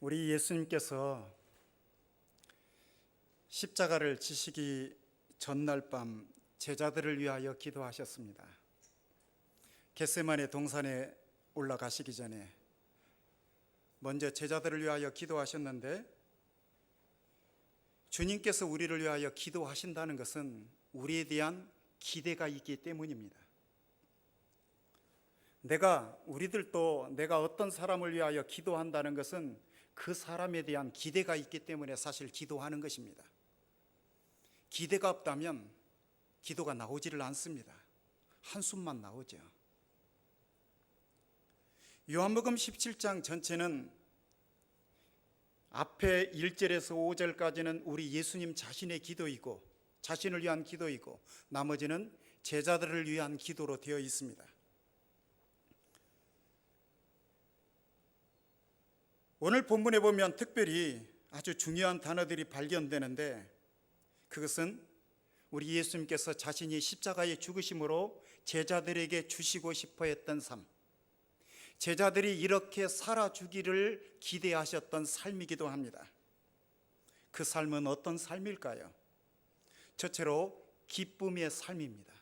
우리 예수님께서 십자가를 지시기 전날 밤 제자들을 위하여 기도하셨습니다. 겟세마네 동산에 올라가시기 전에 먼저 제자들을 위하여 기도하셨는데, 주님께서 우리를 위하여 기도하신다는 것은 우리에 대한 기대가 있기 때문입니다. 우리들도 내가 어떤 사람을 위하여 기도한다는 것은 그 사람에 대한 기대가 있기 때문에 사실 기도하는 것입니다. 기대가 없다면 기도가 나오지를 않습니다. 한숨만 나오죠. 요한복음 17장 전체는 앞에 1절에서 5절까지는 우리 예수님 자신의 기도이고, 자신을 위한 기도이고, 나머지는 제자들을 위한 기도로 되어 있습니다. 오늘 본문에 보면 특별히 아주 중요한 단어들이 발견되는데, 그것은 우리 예수님께서 자신이 십자가의 죽으심으로 제자들에게 주시고 싶어 했던 삶, 제자들이 이렇게 살아주기를 기대하셨던 삶이기도 합니다. 그 삶은 어떤 삶일까요? 첫째로 기쁨의 삶입니다.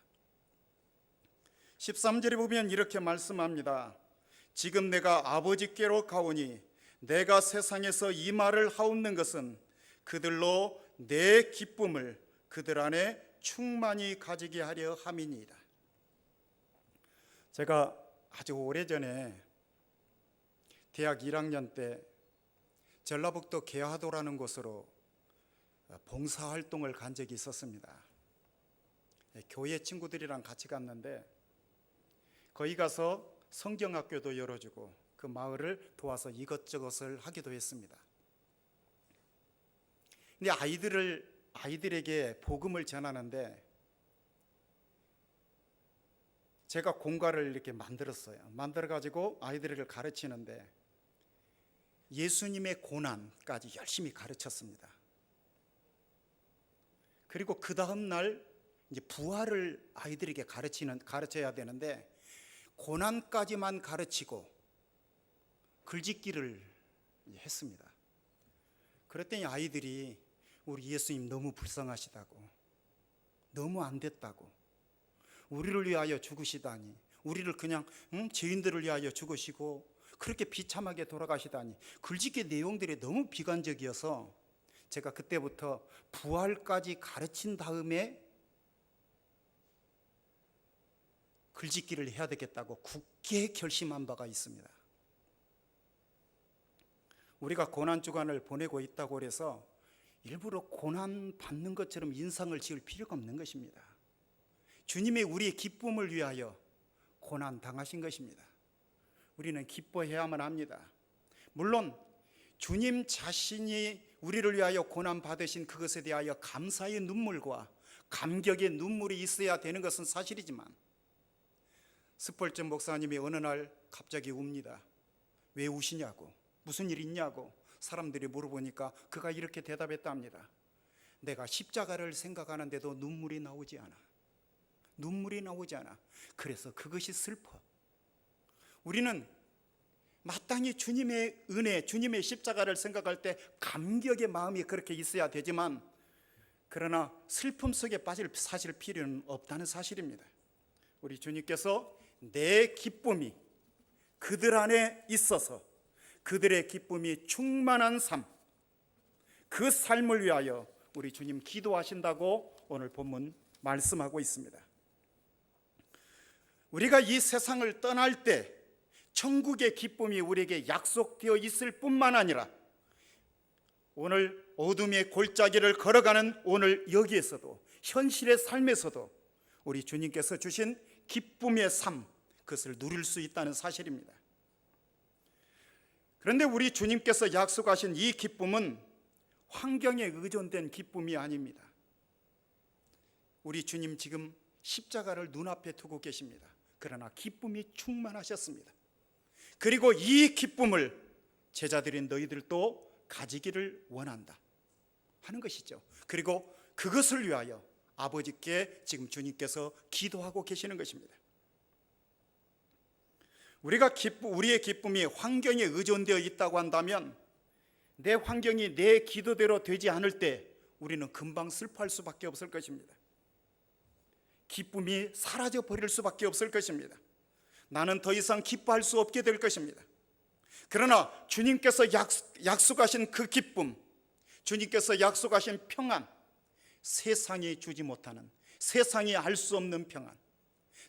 13절에 보면 이렇게 말씀합니다. 지금 내가 아버지께로 가오니 내가 세상에서 이 말을 하옵는 것은 그들로 내 기쁨을 그들 안에 충만히 가지게 하려 함이니이다. 제가 아주 오래전에 대학 1학년 때 전라북도 계화도라는 곳으로 봉사활동을 간 적이 있었습니다. 교회 친구들이랑 같이 갔는데 거기 가서 성경학교도 열어주고 그 마을을 도와서 이것저것을 하기도 했습니다. 근데 아이들에게 복음을 전하는데 제가 공과를 이렇게 만들어가지고 아이들에게 가르치는데 예수님의 고난까지 열심히 가르쳤습니다. 그리고 그 다음 날 이제 부활을 아이들에게 가르쳐야 되는데 고난까지만 가르치고 글짓기를 했습니다. 그랬더니 아이들이 우리 예수님 너무 불쌍하시다고, 너무 안 됐다고, 우리를 위하여 죽으시다니, 우리를 그냥 죄인들을 위하여 죽으시고 그렇게 비참하게 돌아가시다니, 글짓기 내용들이 너무 비관적이어서 제가 그때부터 부활까지 가르친 다음에 글짓기를 해야 되겠다고 굳게 결심한 바가 있습니다. 우리가 고난주간을 보내고 있다고 해서 일부러 고난 받는 것처럼 인상을 지을 필요가 없는 것입니다. 주님이 우리의 기쁨을 위하여 고난 당하신 것입니다. 우리는 기뻐해야만 합니다. 물론 주님 자신이 우리를 위하여 고난 받으신 그것에 대하여 감사의 눈물과 감격의 눈물이 있어야 되는 것은 사실이지만, 스펄전 목사님이 어느 날 갑자기 웁니다. 왜 우시냐고, 무슨 일 있냐고 사람들이 물어보니까 그가 이렇게 대답했답니다. 내가 십자가를 생각하는데도 눈물이 나오지 않아. 그래서 그것이 슬퍼. 우리는 마땅히 주님의 은혜, 주님의 십자가를 생각할 때 감격의 마음이 그렇게 있어야 되지만, 그러나 슬픔 속에 빠질 사실 필요는 없다는 사실입니다. 우리 주님께서 내 기쁨이 그들 안에 있어서 그들의 기쁨이 충만한 삶, 그 삶을 위하여 우리 주님 기도하신다고 오늘 본문 말씀하고 있습니다. 우리가 이 세상을 떠날 때 천국의 기쁨이 우리에게 약속되어 있을 뿐만 아니라 오늘 어둠의 골짜기를 걸어가는 오늘 여기에서도, 현실의 삶에서도 우리 주님께서 주신 기쁨의 삶, 그것을 누릴 수 있다는 사실입니다. 그런데 우리 주님께서 약속하신 이 기쁨은 환경에 의존된 기쁨이 아닙니다. 우리 주님 지금 십자가를 눈앞에 두고 계십니다. 그러나 기쁨이 충만하셨습니다. 그리고 이 기쁨을 제자들인 너희들도 가지기를 원한다 하는 것이죠. 그리고 그것을 위하여 아버지께 지금 주님께서 기도하고 계시는 것입니다. 우리의 기쁨이 환경에 의존되어 있다고 한다면 내 환경이 내 기도대로 되지 않을 때 우리는 금방 슬퍼할 수밖에 없을 것입니다. 기쁨이 사라져 버릴 수밖에 없을 것입니다. 나는 더 이상 기뻐할 수 없게 될 것입니다. 그러나 주님께서 약속하신 그 기쁨, 주님께서 약속하신 평안, 세상이 주지 못하는, 세상이 알 수 없는 평안,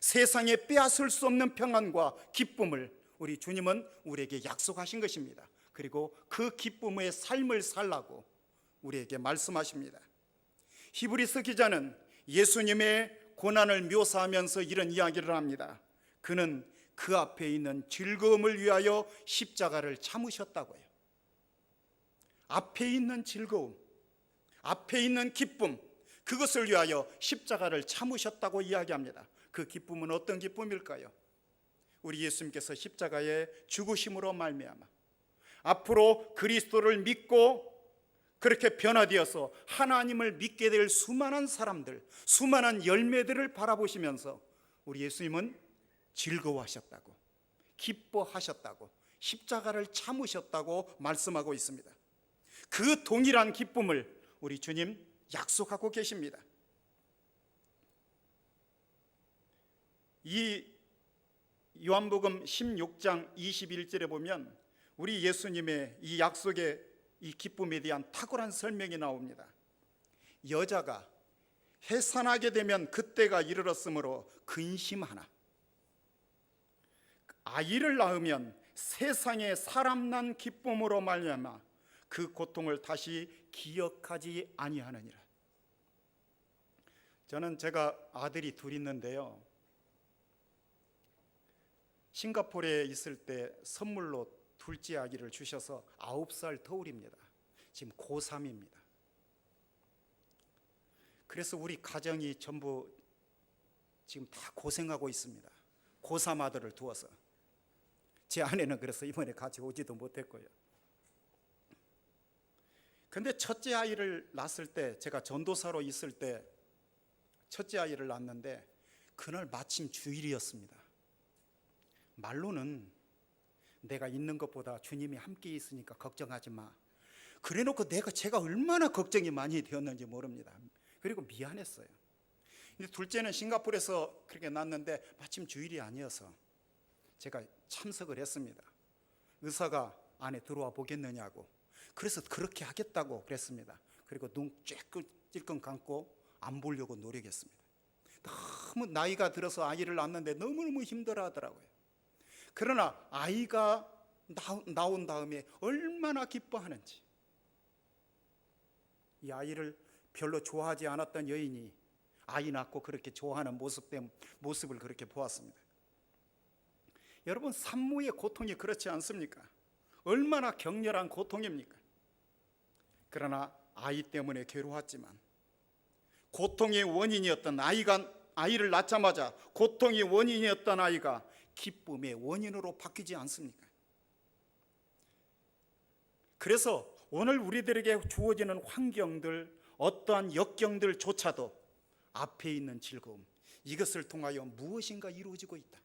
세상에 빼앗을 수 없는 평안과 기쁨을 우리 주님은 우리에게 약속하신 것입니다. 그리고 그 기쁨의 삶을 살라고 우리에게 말씀하십니다. 히브리서 기자는 예수님의 고난을 묘사하면서 이런 이야기를 합니다. 그는 그 앞에 있는 즐거움을 위하여 십자가를 참으셨다고요. 앞에 있는 즐거움, 앞에 있는 기쁨, 그것을 위하여 십자가를 참으셨다고 이야기합니다. 그 기쁨은 어떤 기쁨일까요? 우리 예수님께서 십자가의 죽으심으로 말미암아 앞으로 그리스도를 믿고 그렇게 변화되어서 하나님을 믿게 될 수많은 사람들, 수많은 열매들을 바라보시면서 우리 예수님은 즐거워하셨다고, 기뻐하셨다고, 십자가를 참으셨다고 말씀하고 있습니다. 그 동일한 기쁨을 우리 주님 약속하고 계십니다. 이 요한복음 16장 21절에 보면 우리 예수님의 이 약속의 이 기쁨에 대한 탁월한 설명이 나옵니다. 여자가 해산하게 되면 그때가 이르렀으므로 근심하나 아이를 낳으면 세상에 사람 난 기쁨으로 말미암아 그 고통을 다시 기억하지 아니하느니라. 저는 제가 아들이 둘 있는데요, 싱가포르에 있을 때 선물로 둘째 아기를 주셔서 9살 터울입니다. 지금 고3입니다. 그래서 우리 가정이 전부 지금 다 고생하고 있습니다. 고3 아들을 두어서. 제 아내는 그래서 이번에 같이 오지도 못했고요. 근데 첫째 아이를 낳았을 때, 제가 전도사로 있을 때 첫째 아이를 낳았는데 그날 마침 주일이었습니다. 말로는 내가 있는 것보다 주님이 함께 있으니까 걱정하지 마, 그래놓고 제가 얼마나 걱정이 많이 되었는지 모릅니다. 그리고 미안했어요. 근데 둘째는 싱가포르에서 그렇게 낳았는데 마침 주일이 아니어서 제가 참석을 했습니다. 의사가 안에 들어와 보겠느냐고, 그래서 그렇게 하겠다고 그랬습니다. 그리고 눈 찔끔 감고 안 보려고 노력했습니다. 너무 나이가 들어서 아이를 낳았는데 너무너무 힘들어 하더라고요. 그러나 아이가 나온 다음에 얼마나 기뻐하는지, 이 아이를 별로 좋아하지 않았던 여인이 아이 낳고 그렇게 좋아하는 모습을 그렇게 보았습니다. 여러분, 산모의 고통이 그렇지 않습니까? 얼마나 격렬한 고통입니까? 그러나 아이 때문에 괴로웠지만 고통의 원인이었던 아이를 낳자마자 고통의 원인이었던 아이가 기쁨의 원인으로 바뀌지 않습니까? 그래서 오늘 우리들에게 주어지는 환경들, 어떠한 역경들조차도 앞에 있는 즐거움, 이것을 통하여 무엇인가 이루어지고 있다,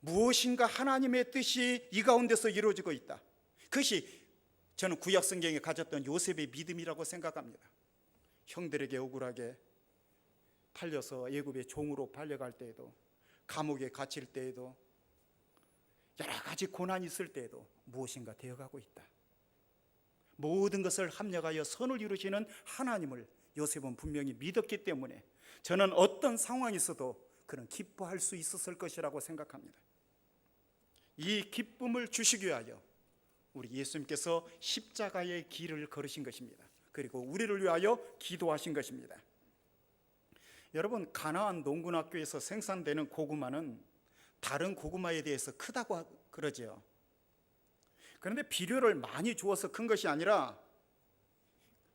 무엇인가 하나님의 뜻이 이 가운데서 이루어지고 있다. 그것이 저는 구약 성경에 가졌던 요셉의 믿음이라고 생각합니다. 형들에게 억울하게 팔려서 애굽의 종으로 팔려갈 때에도, 감옥에 갇힐 때에도, 여러 가지 고난이 있을 때에도 무엇인가 되어가고 있다. 모든 것을 합력하여 선을 이루시는 하나님을 요셉은 분명히 믿었기 때문에 저는 어떤 상황에서도 그런 기뻐할 수 있었을 것이라고 생각합니다. 이 기쁨을 주시기 위하여 우리 예수님께서 십자가의 길을 걸으신 것입니다. 그리고 우리를 위하여 기도하신 것입니다. 여러분, 가나안 농군학교에서 생산되는 고구마는 다른 고구마에 대해서 크다고 그러죠. 그런데 비료를 많이 주어서 큰 것이 아니라,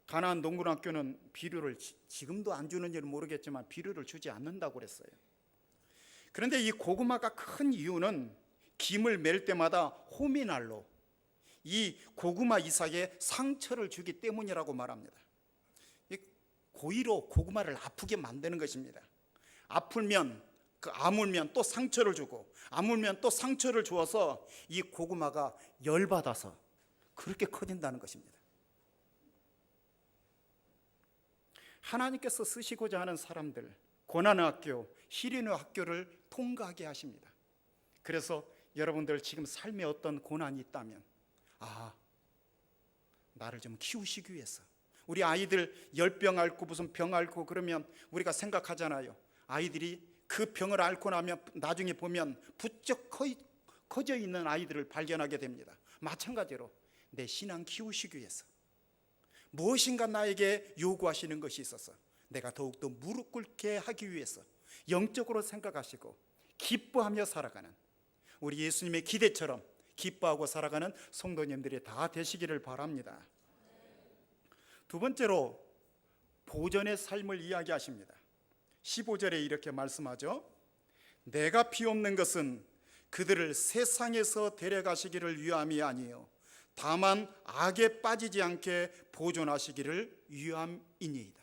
가나안 농군학교는 비료를 지금도 안 주는지는 모르겠지만 비료를 주지 않는다고 그랬어요. 그런데 이 고구마가 큰 이유는 김을 맬 때마다 호미날로 이 고구마 이삭에 상처를 주기 때문이라고 말합니다. 고의로 고구마를 아프게 만드는 것입니다. 아물면 또 상처를 주고, 아물면 또 상처를 주어서 이 고구마가 열받아서 그렇게 커진다는 것입니다. 하나님께서 쓰시고자 하는 사람들, 고난의 학교, 시련의 학교를 통과하게 하십니다. 그래서 여러분들 지금 삶에 어떤 고난이 있다면 나를 좀 키우시기 위해서, 우리 아이들 열병 앓고 무슨 병 앓고 그러면 우리가 생각하잖아요. 아이들이 그 병을 앓고 나면 나중에 보면 부쩍 커져 있는 아이들을 발견하게 됩니다. 마찬가지로 내 신앙 키우시기 위해서 무엇인가 나에게 요구하시는 것이 있어서 내가 더욱더 무릎 꿇게 하기 위해서 영적으로 생각하시고 기뻐하며 살아가는 우리 예수님의 기대처럼 기뻐하고 살아가는 성도님들이 다 되시기를 바랍니다. 두 번째로 보전의 삶을 이야기하십니다. 15절에 이렇게 말씀하죠. 내가 비옵는 것은 그들을 세상에서 데려가시기를 위함이 아니요 다만 악에 빠지지 않게 보존하시기를 위함이니이다.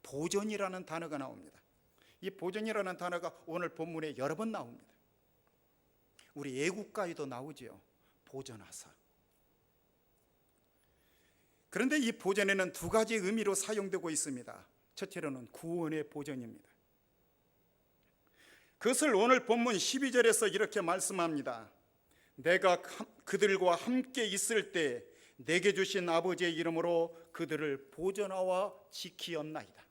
보존이라는 단어가 나옵니다. 이 보존이라는 단어가 오늘 본문에 여러 번 나옵니다. 우리 애국가에도 나오지요. 보존하사. 그런데 이 보존에는 두 가지 의미로 사용되고 있습니다. 첫째로는 구원의 보존입니다. 그것을 오늘 본문 12절에서 이렇게 말씀합니다. 내가 그들과 함께 있을 때 내게 주신 아버지의 이름으로 그들을 보존하와 지키었나이다.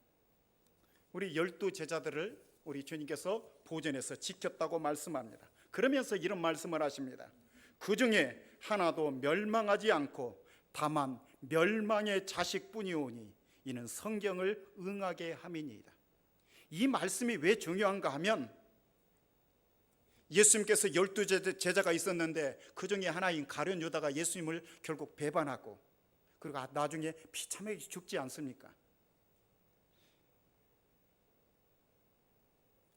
우리 12제자들을 우리 주님께서 보존해서 지켰다고 말씀합니다. 그러면서 이런 말씀을 하십니다. 그 중에 하나도 멸망하지 않고 다만 멸망의 자식뿐이오니 이는 성경을 응하게 함이니이다. 이 말씀이 왜 중요한가 하면 예수님께서 12제자가 있었는데 그 중에 하나인 가룟 유다가 예수님을 결국 배반하고 그리고 나중에 비참하게 죽지 않습니까?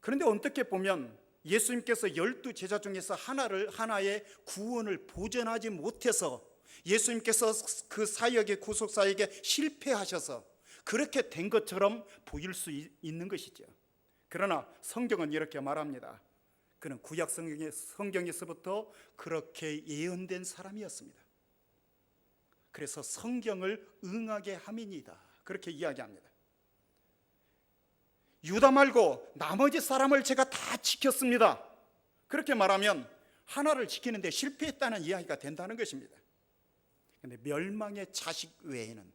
그런데 어떻게 보면 예수님께서 12제자 중에서 하나의 구원을 보존하지 못해서 예수님께서 그 사역의 구속 사역에 실패하셔서 그렇게 된 것처럼 보일 수 있는 것이죠. 그러나 성경은 이렇게 말합니다. 그는 구약 성경에서부터 그렇게 예언된 사람이었습니다. 그래서 성경을 응하게 함이니이다. 그렇게 이야기합니다. 유다 말고 나머지 사람을 제가 다 지켰습니다. 그렇게 말하면 하나를 지키는데 실패했다는 이야기가 된다는 것입니다. 그런데 멸망의 자식 외에는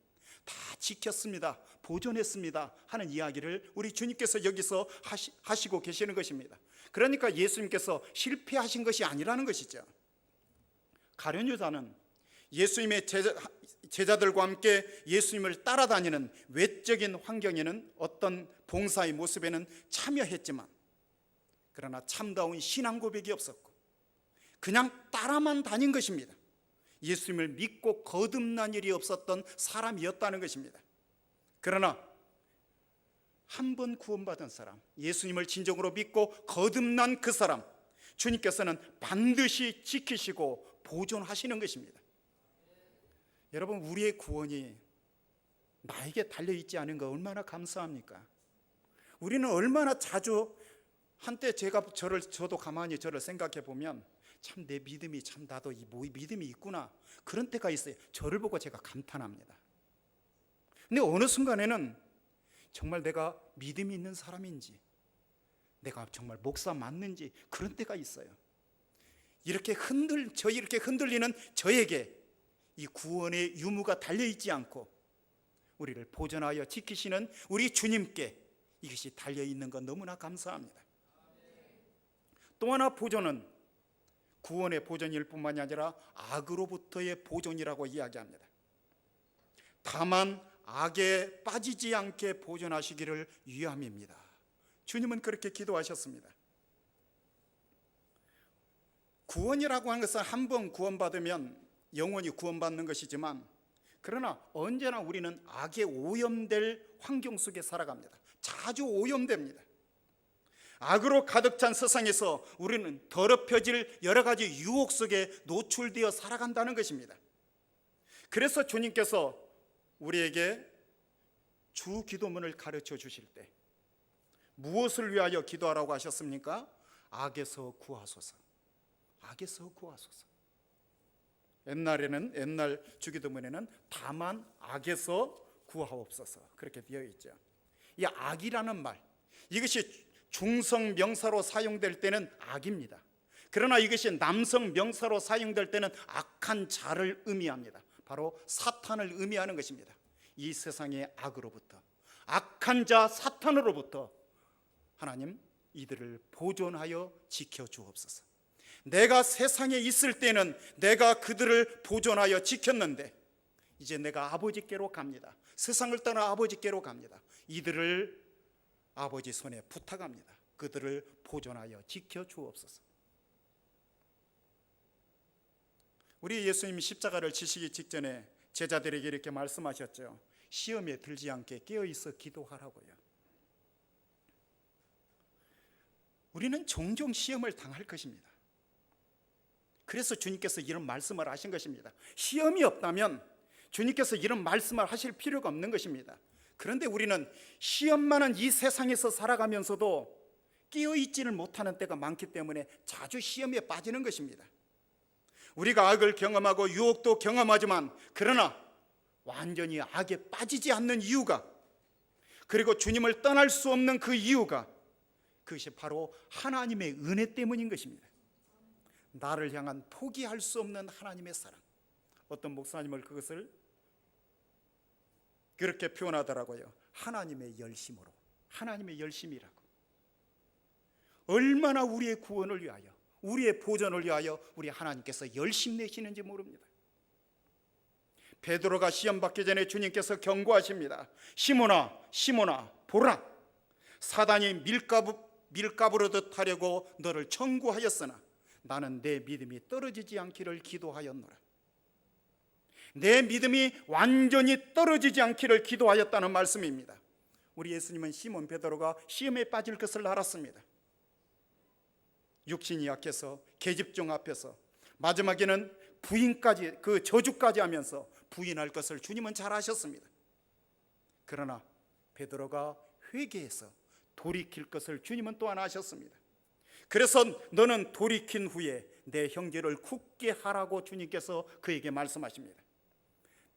다 지켰습니다, 보존했습니다 하는 이야기를 우리 주님께서 여기서 하시고 계시는 것입니다. 그러니까 예수님께서 실패하신 것이 아니라는 것이죠. 가룟 유다는 예수님의 제자들과 함께 예수님을 따라다니는 외적인 환경에는 어떤 봉사의 모습에는 참여했지만 그러나 참다운 신앙 고백이 없었고 그냥 따라만 다닌 것입니다. 예수님을 믿고 거듭난 일이 없었던 사람이었다는 것입니다. 그러나 한 번 구원받은 사람, 예수님을 진정으로 믿고 거듭난 그 사람, 주님께서는 반드시 지키시고 보존하시는 것입니다. 여러분, 우리의 구원이 나에게 달려있지 않은 거 얼마나 감사합니까? 우리는 얼마나 자주 한때 저도 가만히 저를 생각해 보면 참 내 믿음이 참 나도 믿음이 있구나 그런 때가 있어요. 저를 보고 제가 감탄합니다. 근데 어느 순간에는 정말 내가 믿음이 있는 사람인지 내가 정말 목사 맞는지 그런 때가 있어요. 이렇게 흔들리는 저에게 이 구원의 유무가 달려있지 않고 우리를 보존하여 지키시는 우리 주님께 이것이 달려있는 건 너무나 감사합니다. 또 하나 보존은 구원의 보존일 뿐만이 아니라 악으로부터의 보존이라고 이야기합니다. 다만 악에 빠지지 않게 보존하시기를 위함입니다. 주님은 그렇게 기도하셨습니다. 구원이라고 하는 것은 한 번 구원받으면 영원히 구원받는 것이지만 그러나 언제나 우리는 악에 오염될 환경 속에 살아갑니다. 자주 오염됩니다. 악으로 가득 찬 세상에서 우리는 더럽혀질 여러 가지 유혹 속에 노출되어 살아간다는 것입니다. 그래서 주님께서 우리에게 주 기도문을 가르쳐 주실 때 무엇을 위하여 기도하라고 하셨습니까? 악에서 구하소서. 악에서 구하소서. 옛날 주기도문에는 다만 악에서 구하옵소서 그렇게 되어 있죠. 이 악이라는 말, 이것이 중성 명사로 사용될 때는 악입니다. 그러나 이것이 남성 명사로 사용될 때는 악한 자를 의미합니다. 바로 사탄을 의미하는 것입니다. 이 세상의 악으로부터, 악한 자 사탄으로부터 하나님 이들을 보존하여 지켜주옵소서. 내가 세상에 있을 때는 내가 그들을 보존하여 지켰는데 이제 내가 아버지께로 갑니다. 세상을 떠나 아버지께로 갑니다. 이들을 아버지 손에 부탁합니다. 그들을 보존하여 지켜주옵소서. 우리 예수님이 십자가를 지시기 직전에 제자들에게 이렇게 말씀하셨죠. 시험에 들지 않게 깨어있어 기도하라고요. 우리는 종종 시험을 당할 것입니다. 그래서 주님께서 이런 말씀을 하신 것입니다. 시험이 없다면 주님께서 이런 말씀을 하실 필요가 없는 것입니다. 그런데 우리는 시험 많은 이 세상에서 살아가면서도 깨어있지를 못하는 때가 많기 때문에 자주 시험에 빠지는 것입니다. 우리가 악을 경험하고 유혹도 경험하지만 그러나 완전히 악에 빠지지 않는 이유가, 그리고 주님을 떠날 수 없는 그 이유가, 그것이 바로 하나님의 은혜 때문인 것입니다. 나를 향한 포기할 수 없는 하나님의 사랑. 어떤 목사님을 그것을 그렇게 표현하더라고요. 하나님의 열심으로, 하나님의 열심이라고. 얼마나 우리의 구원을 위하여, 우리의 보전을 위하여 우리 하나님께서 열심 내시는지 모릅니다. 베드로가 시험 받기 전에 주님께서 경고하십니다. 시몬아, 시몬아, 보라, 사단이 밀가부르듯 하려고 너를 청구하였으나 나는 내 믿음이 떨어지지 않기를 기도하였노라. 내 믿음이 완전히 떨어지지 않기를 기도하였다는 말씀입니다. 우리 예수님은 시몬 베드로가 시험에 빠질 것을 알았습니다. 육신이 약해서 계집종 앞에서 마지막에는 부인까지, 그 저주까지 하면서 부인할 것을 주님은 잘 아셨습니다. 그러나 베드로가 회개해서 돌이킬 것을 주님은 또한 아셨습니다. 그래서 너는 돌이킨 후에 내 형제를 굳게 하라고 주님께서 그에게 말씀하십니다.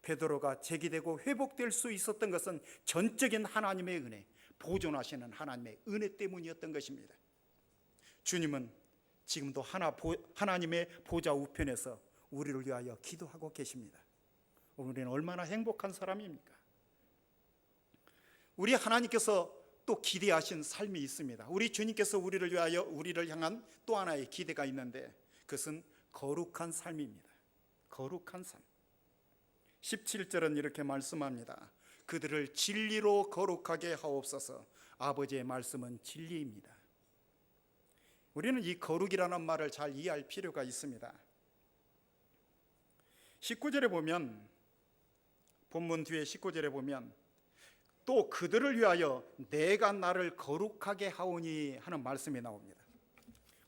베드로가 제기되고 회복될 수 있었던 것은 전적인 하나님의 은혜, 보존하시는 하나님의 은혜 때문이었던 것입니다. 주님은 지금도 하나님의 보좌 우편에서 우리를 위하여 기도하고 계십니다. 우리는 얼마나 행복한 사람입니까? 우리 하나님께서 또 기대하신 삶이 있습니다. 우리 주님께서 우리를 위하여, 우리를 향한 또 하나의 기대가 있는데 그것은 거룩한 삶입니다. 거룩한 삶. 17절은 이렇게 말씀합니다. 그들을 진리로 거룩하게 하옵소서. 아버지의 말씀은 진리입니다. 우리는 이 거룩이라는 말을 잘 이해할 필요가 있습니다. 19절에 보면, 본문 뒤에 19절에 보면 또 그들을 위하여 내가 나를 거룩하게 하오니 하는 말씀이 나옵니다.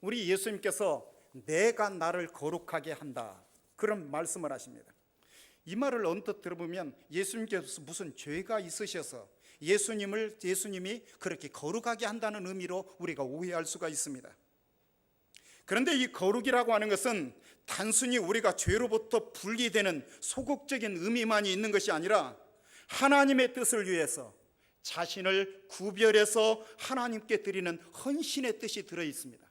우리 예수님께서 내가 나를 거룩하게 한다, 그런 말씀을 하십니다. 이 말을 언뜻 들어보면 예수님께서 무슨 죄가 있으셔서 예수님이 그렇게 거룩하게 한다는 의미로 우리가 오해할 수가 있습니다. 그런데 이 거룩이라고 하는 것은 단순히 우리가 죄로부터 분리되는 소극적인 의미만이 있는 것이 아니라 하나님의 뜻을 위해서 자신을 구별해서 하나님께 드리는 헌신의 뜻이 들어 있습니다.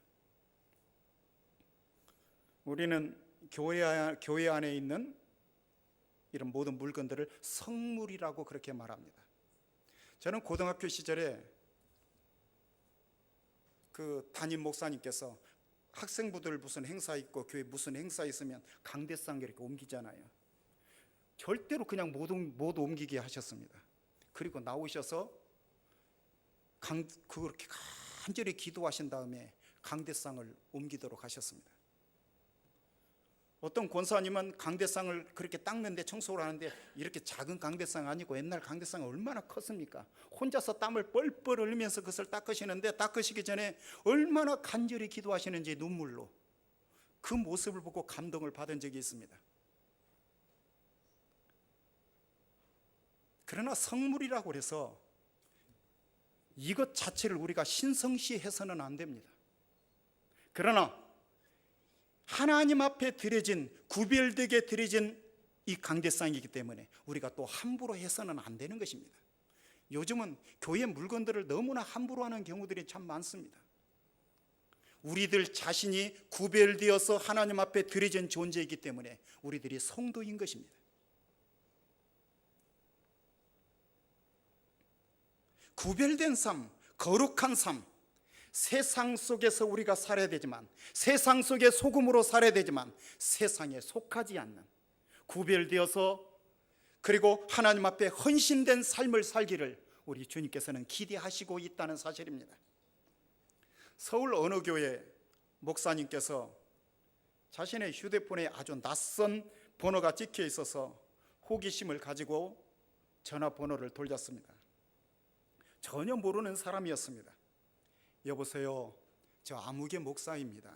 우리는 교회 안에 있는 이런 모든 물건들을 성물이라고 그렇게 말합니다. 저는 고등학교 시절에 그 담임 목사님께서 학생부들 무슨 행사 있고 교회 무슨 행사 있으면 강대상 이렇게 옮기잖아요. 절대로 그냥 못 옮기게 하셨습니다. 그리고 나오셔서 그렇게 간절히 기도하신 다음에 강대상을 옮기도록 하셨습니다. 어떤 권사님은 강대상을 그렇게 닦는데, 청소를 하는데 이렇게 작은 강대상 아니고 옛날 강대상은 얼마나 컸습니까? 혼자서 땀을 뻘뻘 흘리면서 그것을 닦으시는데, 닦으시기 전에 얼마나 간절히 기도하시는지 눈물로, 그 모습을 보고 감동을 받은 적이 있습니다. 그러나 성물이라고 해서 이것 자체를 우리가 신성시해서는 안 됩니다. 그러나 하나님 앞에 드려진, 구별되게 드려진 이 강대상이기 때문에 우리가 또 함부로 해서는 안 되는 것입니다. 요즘은 교회 물건들을 너무나 함부로 하는 경우들이 참 많습니다. 우리들 자신이 구별되어서 하나님 앞에 드려진 존재이기 때문에 우리들이 성도인 것입니다. 구별된 삶, 거룩한 삶, 세상 속에서 우리가 살아야 되지만, 세상 속에 소금으로 살아야 되지만 세상에 속하지 않는, 구별되어서 그리고 하나님 앞에 헌신된 삶을 살기를 우리 주님께서는 기대하시고 있다는 사실입니다. 서울 어느 교회 목사님께서 자신의 휴대폰에 아주 낯선 번호가 찍혀 있어서 호기심을 가지고 전화번호를 돌렸습니다. 전혀 모르는 사람이었습니다. 여보세요, 저 아무개 목사입니다.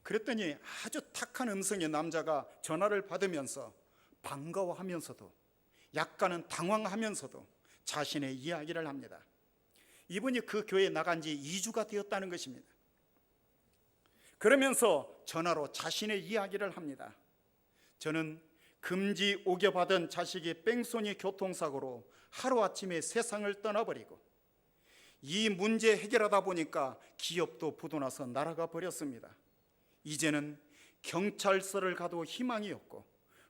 그랬더니 아주 탁한 음성의 남자가 전화를 받으면서 반가워하면서도 약간은 당황하면서도 자신의 이야기를 합니다. 이분이 그 교회에 나간 지 2주가 되었다는 것입니다. 그러면서 전화로 자신의 이야기를 합니다. 저는 금지 오겨받은 자식이 뺑소니 교통사고로 하루아침에 세상을 떠나버리고 이 문제 해결하다 보니까 기업도 부도나서 날아가 버렸습니다. 이제는 경찰서를 가도 희망이 없고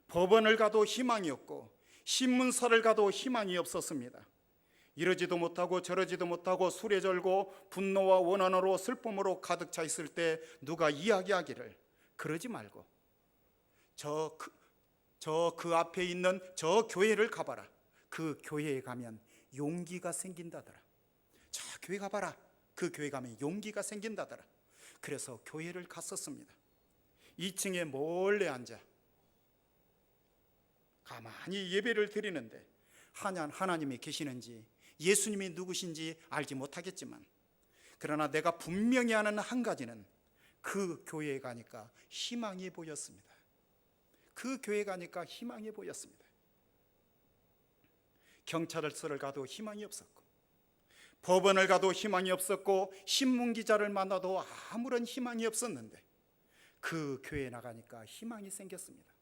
법원을 가도 희망이 없고 신문사를 가도 희망이 없었습니다. 이러지도 못하고 저러지도 못하고 술에 절고 분노와 원한으로 슬픔으로 가득 차 있을 때 누가 이야기하기를 그러지 말고 그 앞에 있는 저 교회를 가봐라. 그 교회에 가면 용기가 생긴다더라. 저 교회 가봐라. 그 교회 가면 용기가 생긴다더라. 그래서 교회를 갔었습니다. 2층에 몰래 앉아 가만히 예배를 드리는데 하나님이 계시는지 예수님이 누구신지 알지 못하겠지만, 그러나 내가 분명히 아는 한 가지는 그 교회에 가니까 희망이 보였습니다. 그 교회에 가니까 희망이 보였습니다. 경찰서를 가도 희망이 없었고 법원을 가도 희망이 없었고 신문기자를 만나도 아무런 희망이 없었는데 그 교회에 나가니까 희망이 생겼습니다.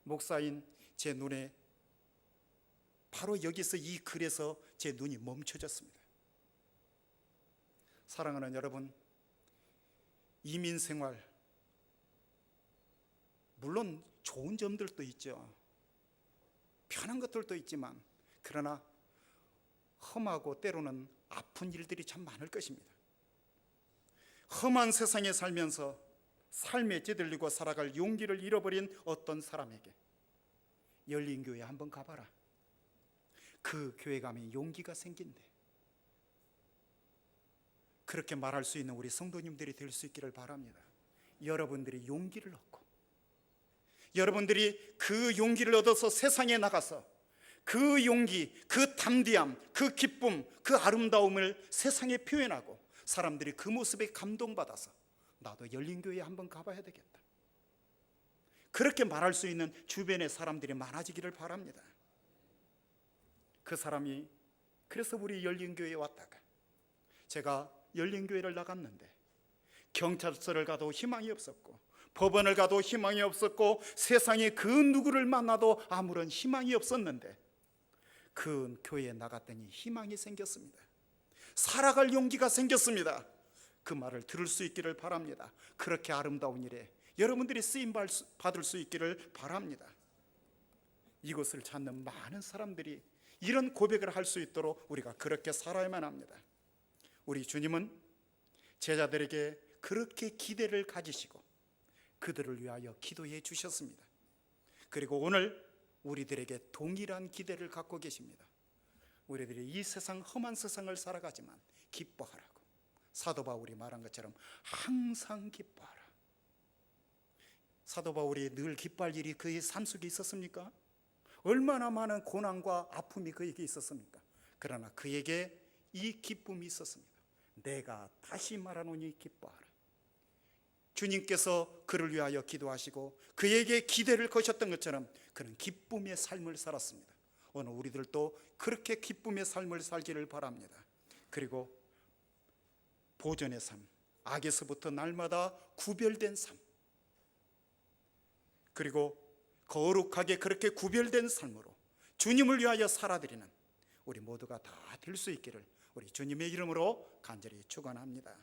목사인 제 눈에 바로 여기서 이 글에서 제 눈이 멈춰졌습니다. 사랑하는 여러분, 이민생활 물론 좋은 점들도 있죠. 편한 것들도 있지만 그러나 험하고 때로는 아픈 일들이 참 많을 것입니다. 험한 세상에 살면서 삶에 찌들리고 살아갈 용기를 잃어버린 어떤 사람에게 열린 교회 한번 가봐라. 그 교회 가면 용기가 생긴대. 그렇게 말할 수 있는 우리 성도님들이 될 수 있기를 바랍니다. 여러분들이 용기를 얻고 여러분들이 그 용기를 얻어서 세상에 나가서 그 용기, 그 담대함, 그 기쁨, 그 아름다움을 세상에 표현하고 사람들이 그 모습에 감동받아서 나도 열린교회에 한번 가봐야 되겠다. 그렇게 말할 수 있는 주변의 사람들이 많아지기를 바랍니다. 그 사람이 그래서 우리 열린교회에 왔다가 제가 열린교회를 나갔는데 경찰서를 가도 희망이 없었고 법원을 가도 희망이 없었고 세상에 그 누구를 만나도 아무런 희망이 없었는데 그 교회에 나갔더니 희망이 생겼습니다. 살아갈 용기가 생겼습니다. 그 말을 들을 수 있기를 바랍니다. 그렇게 아름다운 일에 여러분들이 쓰임 받을 수 있기를 바랍니다. 이곳을 찾는 많은 사람들이 이런 고백을 할 수 있도록 우리가 그렇게 살아야만 합니다. 우리 주님은 제자들에게 그렇게 기대를 가지시고 그들을 위하여 기도해 주셨습니다. 그리고 오늘 우리들에게 동일한 기대를 갖고 계십니다. 우리들이 이 세상 험한 세상을 살아가지만 기뻐하라고 사도 바울이 말한 것처럼 항상 기뻐하라. 사도 바울이 늘 기뻐할 일이 그의 삶 속에 있었습니까? 얼마나 많은 고난과 아픔이 그에게 있었습니까? 그러나 그에게 이 기쁨이 있었습니다. 내가 다시 말하노니 기뻐하라. 주님께서 그를 위하여 기도하시고 그에게 기대를 거셨던 것처럼 그는 기쁨의 삶을 살았습니다. 오늘 우리들도 그렇게 기쁨의 삶을 살기를 바랍니다. 그리고 보전의 삶, 악에서부터 날마다 구별된 삶, 그리고 거룩하게 그렇게 구별된 삶으로 주님을 위하여 살아드리는 우리 모두가 다 될 수 있기를 우리 주님의 이름으로 간절히 축원합니다.